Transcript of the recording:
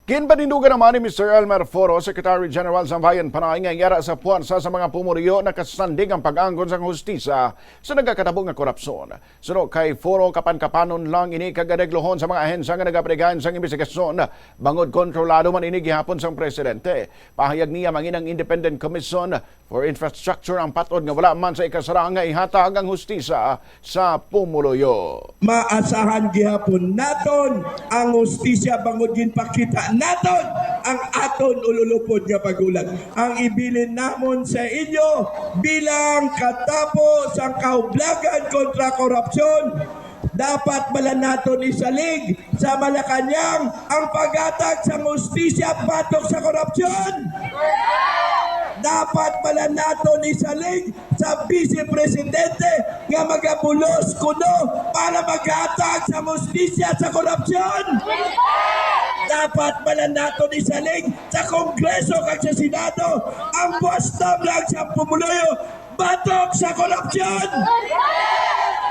Kinpanindugan naman ni Mr. Elmer Foro, Secretary General sa Bayan-Panay, nga yara sa puwansa sa mga pumuluyo nakasandig ang pag-angkon sa hustisya sa nagkakatabong nga korapsyon. Suno kay Foro, kapan-kapanon lang ini kagadeglohon sa mga ahensya nga nagapregahan sa investigasyon. Bangod kontrolado man ini gihapon sang presidente. Pahayag niya manginang Independent Commission for Infrastructure ang patod nga wala man sa ikasara nga ihatag ang hustisya sa pumuluyo. Maasahan gihapon naton ang hustisya bangod ginpakita naton ang aton ululupod nga pagulat. Ang ibilin namon sa inyo bilang katapos ang kahublagan kontra korupsyon, dapat bala naton isalig sa Malacañang ang paghatag sa hustisya patok sa korupsyon. Dapat pala nato isalig sa Vice Presidente nga magabulos kuno para maghatag sa hustisya sa korupsyon. Dapat pala nato isalig sa Kongreso kag sa Senado ang basta lang sa pumuluyo batok sa korupsyon.